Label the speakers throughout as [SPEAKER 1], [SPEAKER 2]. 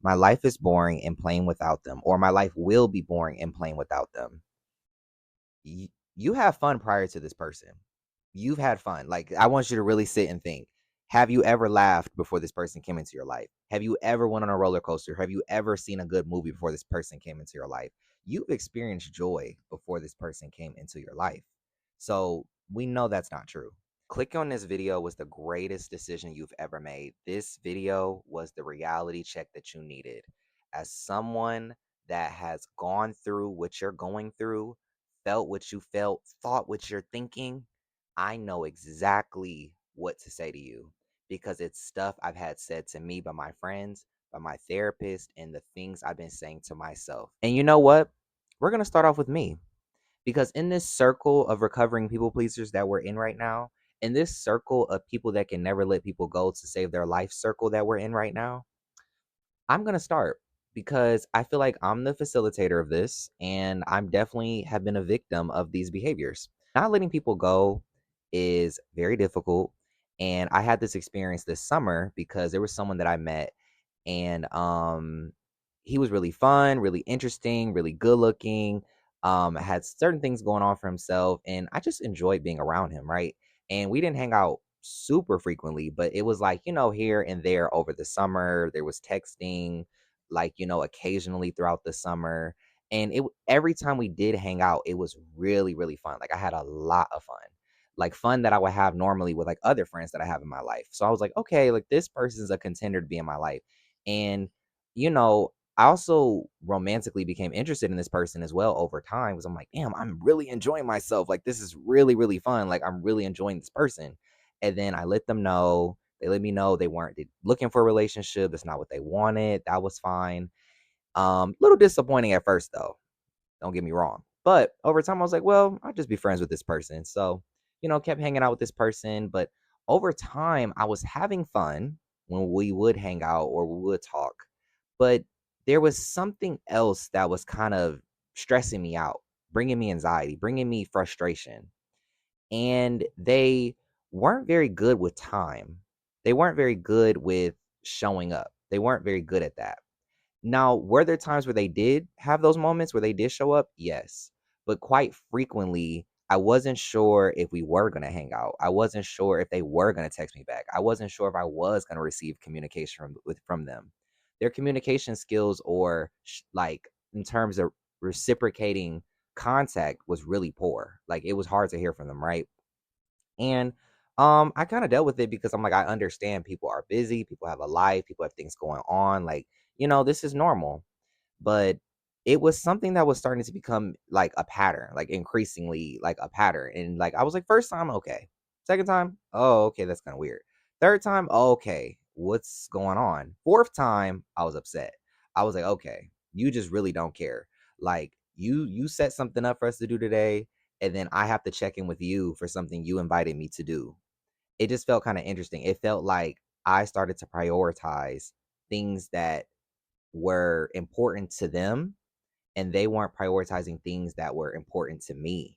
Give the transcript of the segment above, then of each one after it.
[SPEAKER 1] my life is boring and plain without them, or my life will be boring and plain without them. You have fun prior to this person. You've had fun. Like, I want you to really sit and think. Have you ever laughed before this person came into your life? Have you ever went on a roller coaster? Have you ever seen a good movie before this person came into your life? You've experienced joy before this person came into your life. So we know that's not true. Clicking on this video was the greatest decision you've ever made. This video was the reality check that you needed. As someone that has gone through what you're going through, felt what you felt, thought what you're thinking, I know exactly what to say to you because it's stuff I've had said to me by my friends, by my therapist, and the things I've been saying to myself. And you know what? We're going to start off with me because in this circle of recovering people pleasers that we're in right now, in this circle of people that can never let people go to save their life circle that we're in right now, I'm going to start because I feel like I'm the facilitator of this and I'm definitely have been a victim of these behaviors. Not letting people go is very difficult. And I had this experience this summer because there was someone that I met and he was really fun, really interesting, really good looking, had certain things going on for himself and I just enjoyed being around him, right? And we didn't hang out super frequently, but it was like, here and there over the summer, there was texting like, occasionally throughout the summer. And every time we did hang out, it was really, really fun. Like I had a lot of fun. Like fun that I would have normally with like other friends that I have in my life. So I was like, okay, like this person's a contender to be in my life. And I also romantically became interested in this person as well over time because I'm like, damn, I'm really enjoying myself. Like, this is really, really fun. Like, I'm really enjoying this person. And then I let them know, they let me know they weren't looking for a relationship. That's not what they wanted. That was fine. Little disappointing at first, though. Don't get me wrong. But over time, I was like, well, I'll just be friends with this person. So, kept hanging out with this person. But over time, I was having fun when we would hang out or we would talk. But there was something else that was kind of stressing me out, bringing me anxiety, bringing me frustration. And they weren't very good with time. They weren't very good with showing up. They weren't very good at that. Now, were there times where they did have those moments where they did show up? Yes. But quite frequently, I wasn't sure if we were going to hang out. I wasn't sure if they were going to text me back. I wasn't sure if I was going to receive communication from them. Their communication skills or like in terms of reciprocating contact was really poor. Like it was hard to hear from them, right? And I kind of dealt with it because I'm like, I understand people are busy, people have a life, people have things going on. Like, this is normal. But it was something that was starting to become like a pattern, like increasingly like a pattern. And like I was like, first time, okay. Second time, oh, okay, that's kind of weird. Third time, oh, okay, what's going on? Fourth time, I was upset. I was like, okay, you just really don't care. Like you set something up for us to do today, and then I have to check in with you for something you invited me to do. It just felt kind of interesting. It felt like I started to prioritize things that were important to them and they weren't prioritizing things that were important to me.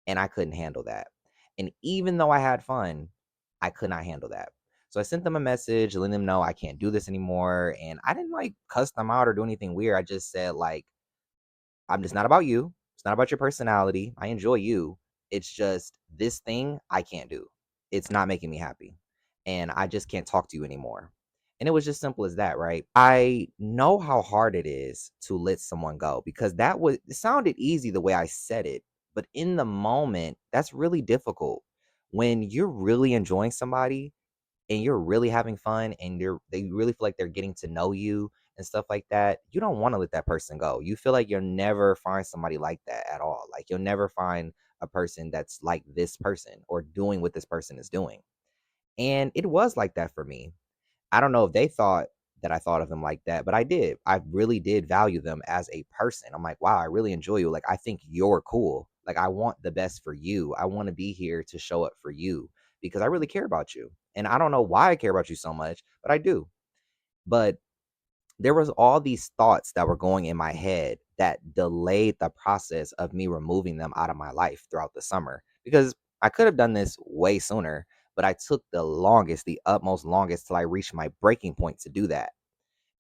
[SPEAKER 1] And I couldn't handle that. And even though I had fun, I could not handle that. So I sent them a message letting them know I can't do this anymore. And I didn't like cuss them out or do anything weird. I just said, like, I'm just not about you. It's not about your personality. I enjoy you. It's just this thing I can't do. It's not making me happy. And I just can't talk to you anymore. And it was just simple as that, right? I know how hard it is to let someone go because it sounded easy the way I said it, but in the moment, that's really difficult. When you're really enjoying somebody and you're really having fun and they really feel like they're getting to know you and stuff like that, you don't want to let that person go. You feel like you'll never find somebody like that at all. Like you'll never find a person that's like this person or doing what this person is doing. And it was like that for me. I don't know if they thought that I thought of them like that, but I did. I really did value them as a person. I'm like, wow, I really enjoy you. Like, I think you're cool. Like, I want the best for you. I want to be here to show up for you because I really care about you. And I don't know why I care about you so much, but I do. But there was all these thoughts that were going in my head that delayed the process of me removing them out of my life throughout the summer because I could have done this way sooner, but I took the utmost longest till I reached my breaking point to do that.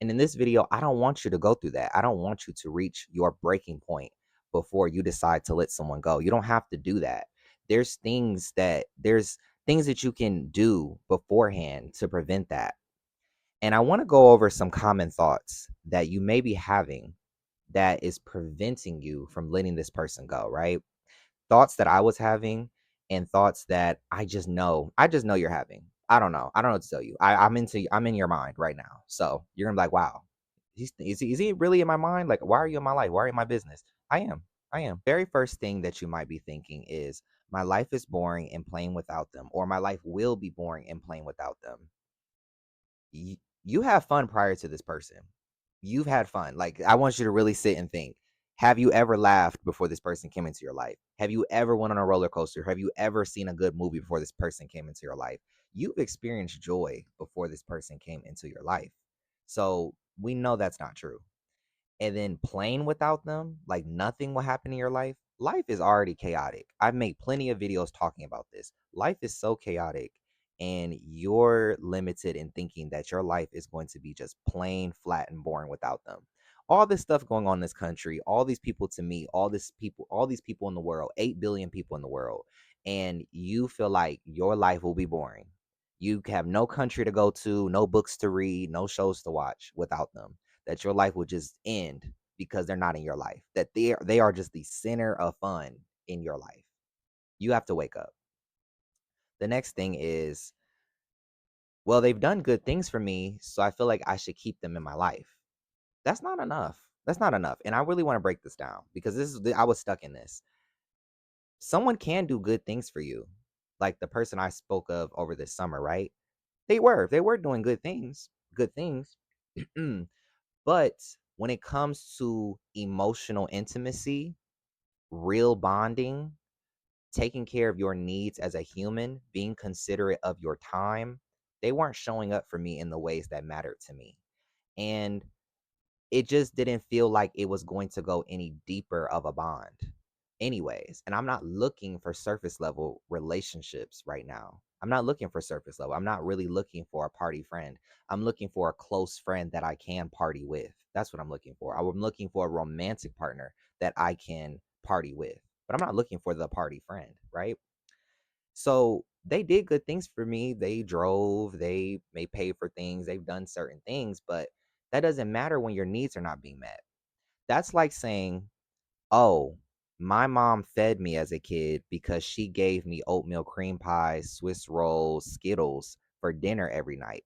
[SPEAKER 1] And in this video, I don't want you to go through that. I don't want you to reach your breaking point before you decide to let someone go. You don't have to do that. There's things that you can do beforehand to prevent that. And I want to go over some common thoughts that you may be having that is preventing you from letting this person go, right? Thoughts that I was having and thoughts that I just know you're having. I don't know what to tell you. I'm in your mind right now. So you're gonna be like, wow, is he really in my mind? Like, why are you in my life? Why are you in my business? I am. I am. Very first thing that you might be thinking is my life is boring and playing without them, or my life will be boring and playing without them. You have fun prior to this person. You've had fun. Like, I want you to really sit and think. Have you ever laughed before this person came into your life? Have you ever went on a roller coaster? Have you ever seen a good movie before this person came into your life? You've experienced joy before this person came into your life. So we know that's not true. And then playing without them, like nothing will happen in your life. Life is already chaotic. I've made plenty of videos talking about this. Life is so chaotic, and you're limited in thinking that your life is going to be just plain flat and boring without them. All this stuff going on in this country, all these people to meet, all these people in the world, 8 billion people in the world, and you feel like your life will be boring. You have no country to go to, no books to read, no shows to watch without them, that your life will just end because they're not in your life, that they are just the center of fun in your life. You have to wake up. The next thing is, well, they've done good things for me, so I feel like I should keep them in my life. That's not enough. That's not enough. And I really want to break this down because I was stuck in this. Someone can do good things for you. Like the person I spoke of over this summer, right? They were doing good things. Good things. But when it comes to emotional intimacy, real bonding, taking care of your needs as a human, being considerate of your time, they weren't showing up for me in the ways that mattered to me. And it just didn't feel like it was going to go any deeper of a bond anyways. And I'm not looking for surface level relationships right now. I'm not looking for surface level. I'm not really looking for a party friend. I'm looking for a close friend that I can party with. That's what I'm looking for. I'm looking for a romantic partner that I can party with, but I'm not looking for the party friend, right? So they did good things for me. They drove, they may pay for things, they've done certain things, but that doesn't matter when your needs are not being met. That's like saying, oh, my mom fed me as a kid because she gave me oatmeal cream pie, Swiss rolls, Skittles for dinner every night.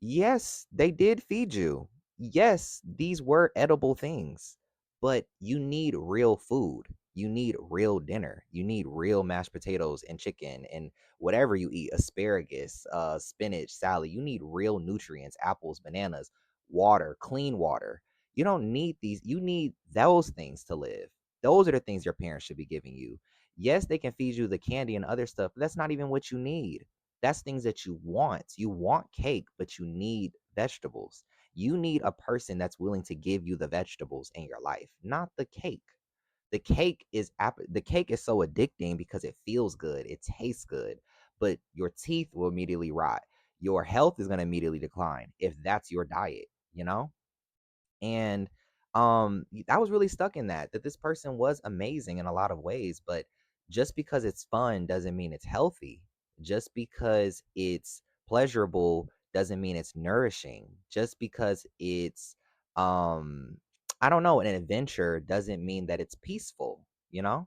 [SPEAKER 1] Yes, they did feed you. Yes, these were edible things, but you need real food. You need real dinner. You need real mashed potatoes and chicken and whatever you eat, asparagus, spinach, salad. You need real nutrients, apples, bananas, water, clean water. You don't need these. You need those things to live. Those are the things your parents should be giving you. Yes, they can feed you the candy and other stuff, but that's not even what you need. That's things that you want. You want cake, but you need vegetables. You need a person that's willing to give you the vegetables in your life, not the cake. The cake is so addicting because it feels good, it tastes good, but your teeth will immediately rot. Your health is going to immediately decline if that's your diet, you know? And I was really stuck in that this person was amazing in a lot of ways, but just because it's fun doesn't mean it's healthy. Just because it's pleasurable doesn't mean it's nourishing. Just because it's um I don't know, an adventure doesn't mean that it's peaceful, you know?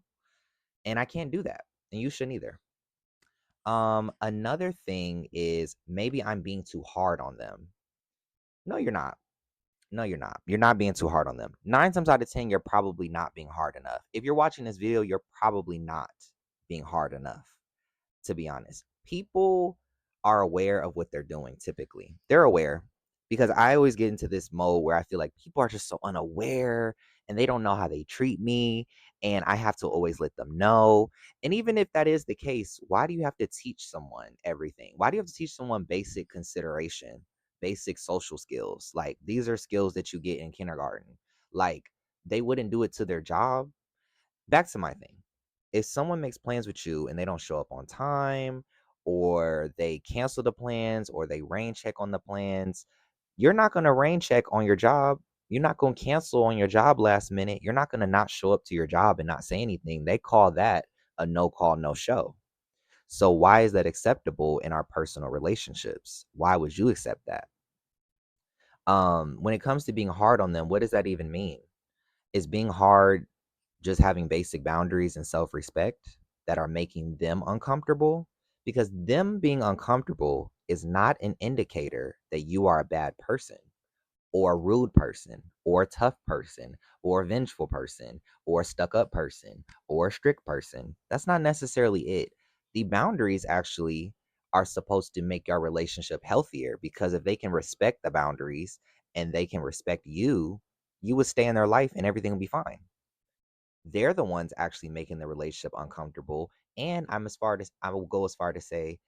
[SPEAKER 1] And I can't do that. And you shouldn't either. Another thing is maybe I'm being too hard on them. No, you're not. No, you're not. You're not being too hard on them. 9 times out of 10, you're probably not being hard enough. If you're watching this video, you're probably not being hard enough, to be honest. People are aware of what they're doing typically. They're aware because I always get into this mode where I feel like people are just so unaware and they don't know how they treat me. And I have to always let them know. And even if that is the case, why do you have to teach someone everything? Why do you have to teach someone basic consideration, basic social skills? Like these are skills that you get in kindergarten. Like they wouldn't do it to their job. Back to my thing. If someone makes plans with you and they don't show up on time, or they cancel the plans, or they rain check on the plans, You're not going to rain check on your job. You're not going to cancel on your job last minute. You're not going to not show up to your job and not say anything. They call that a no call, no show. So why is that acceptable in our personal relationships? Why would you accept that? When it comes to being hard on them, what does that even mean? Is being hard just having basic boundaries and self-respect that are making them uncomfortable? Because them being uncomfortable is not an indicator that you are a bad person or a rude person or a tough person or a vengeful person or a stuck up person or a strict person. That's not necessarily it. The boundaries actually are supposed to make your relationship healthier, because if they can respect the boundaries and they can respect you, you would stay in their life and everything will be fine. They're the ones actually making the relationship uncomfortable. And I will go as far to say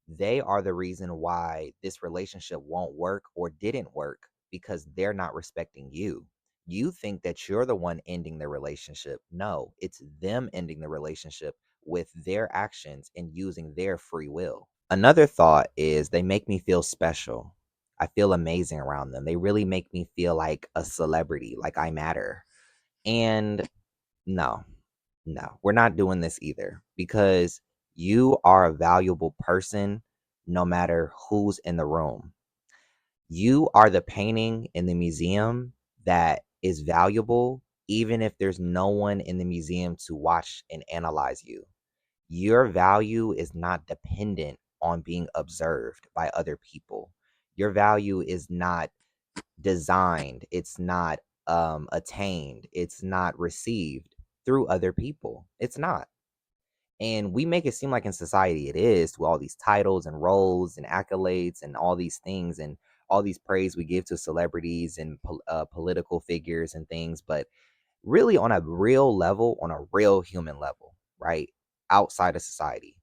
[SPEAKER 1] they are the reason why this relationship won't work or didn't work, because they're not respecting you. You think that you're the one ending the relationship. No, it's them ending the relationship with their actions and using their free will. Another thought is they make me feel special. I feel amazing around them. They really make me feel like a celebrity, like I matter. And no, no, we're not doing this either, because you are a valuable person no matter who's in the room. You are the painting in the museum that is valuable, even if there's no one in the museum to watch and analyze you. Your value is not dependent on being observed by other people. Your value is not designed, it's not attained, it's not received through other people. It's not. And we make it seem like in society it is, to all these titles and roles and accolades and all these things and all these praise we give to celebrities and political figures and things. But really, on a real level, on a real human level, right? Outside of society,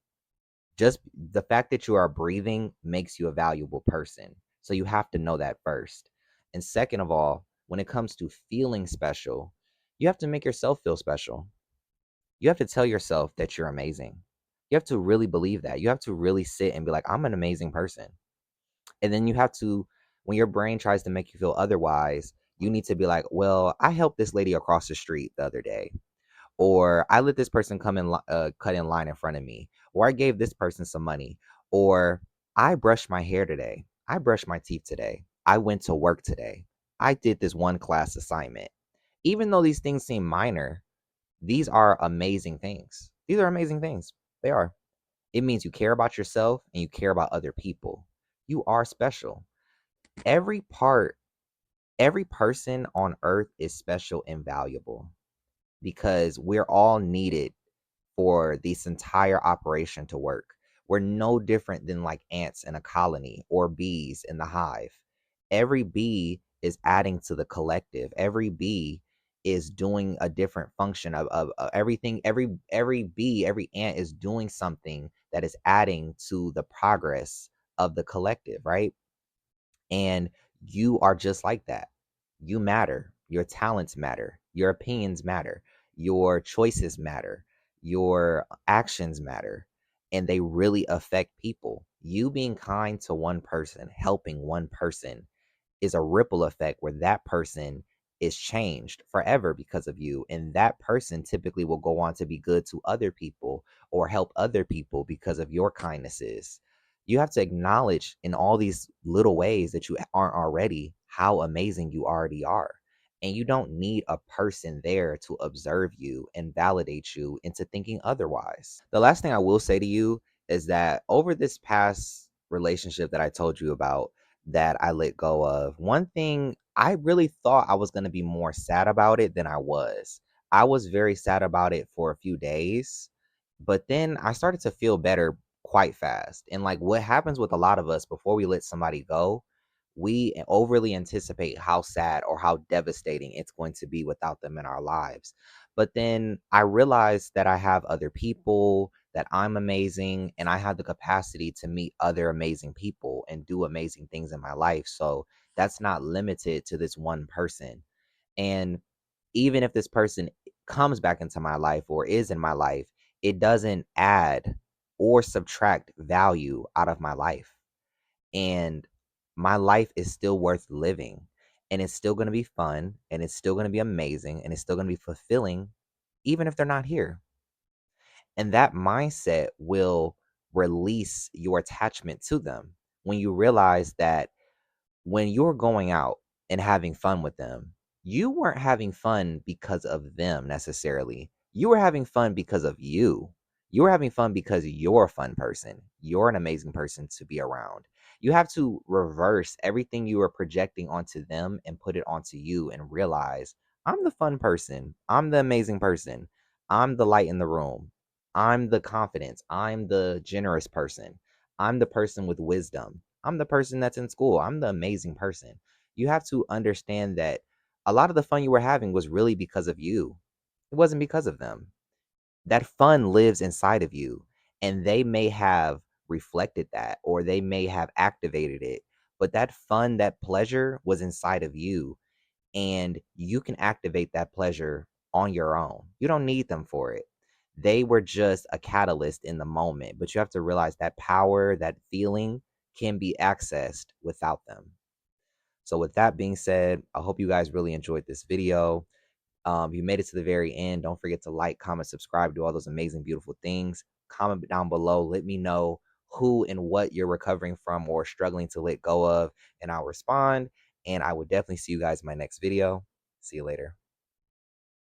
[SPEAKER 1] just the fact that you are breathing makes you a valuable person. So you have to know that first. And second of all, when it comes to feeling special, you have to make yourself feel special. You have to tell yourself that you're amazing. You have to really believe that. You have to really sit and be like, I'm an amazing person. And then you have to, when your brain tries to make you feel otherwise, you need to be like, well, I helped this lady across the street the other day, or I let this person come in, cut in line in front of me, or I gave this person some money, or I brushed my hair today. I brushed my teeth today. I went to work today. I did this one class assignment. Even though these things seem minor, these are amazing things. These are amazing things. They are. It means you care about yourself and you care about other people. You are special. Every part, every person on earth is special and valuable, because we're all needed for this entire operation to work. We're no different than like ants in a colony or bees in the hive. Every bee is adding to the collective. Every bee is doing a different function of everything. Every bee, every ant is doing something that is adding to the progress of the collective, right? And you are just like that. You matter. Your talents matter. Your opinions matter. Your choices matter. Your actions matter. And they really affect people. You being kind to one person, helping one person, is a ripple effect where that person is changed forever because of you. And that person typically will go on to be good to other people or help other people because of your kindnesses. You have to acknowledge in all these little ways that you aren't already, how amazing you already are. And you don't need a person there to observe you and validate you into thinking otherwise. The last thing I will say to you is that over this past relationship that I told you about, that I let go of, one thing I really thought I was going to be more sad about it than I was. I was very sad about it for a few days, but then I started to feel better quite fast. And like what happens with a lot of us before we let somebody go, we overly anticipate how sad or how devastating it's going to be without them in our lives. But then I realized that I have other people, that I'm amazing, and I have the capacity to meet other amazing people and do amazing things in my life. So that's not limited to this one person. And even if this person comes back into my life or is in my life, it doesn't add or subtract value out of my life. And my life is still worth living, and it's still going to be fun, and it's still going to be amazing, and it's still going to be fulfilling, even if they're not here. And that mindset will release your attachment to them when you realize that when you're going out and having fun with them, you weren't having fun because of them necessarily. You were having fun because of you. You were having fun because you're a fun person. You're an amazing person to be around. You have to reverse everything you are projecting onto them and put it onto you and realize I'm the fun person. I'm the amazing person. I'm the light in the room. I'm the confidence. I'm the generous person. I'm the person with wisdom. I'm the person that's in school. I'm the amazing person. You have to understand that a lot of the fun you were having was really because of you. It wasn't because of them. That fun lives inside of you, and they may have reflected that or they may have activated it, but that fun, that pleasure was inside of you, and you can activate that pleasure on your own. You don't need them for it. They were just a catalyst in the moment, but you have to realize that power, that feeling can be accessed without them. So, with that being said, I hope you guys really enjoyed this video. If you made it to the very end, don't forget to like, comment, subscribe, do all those amazing, beautiful things. Comment down below. Let me know who and what you're recovering from or struggling to let go of, and I'll respond. And I will definitely see you guys in my next video. See you later.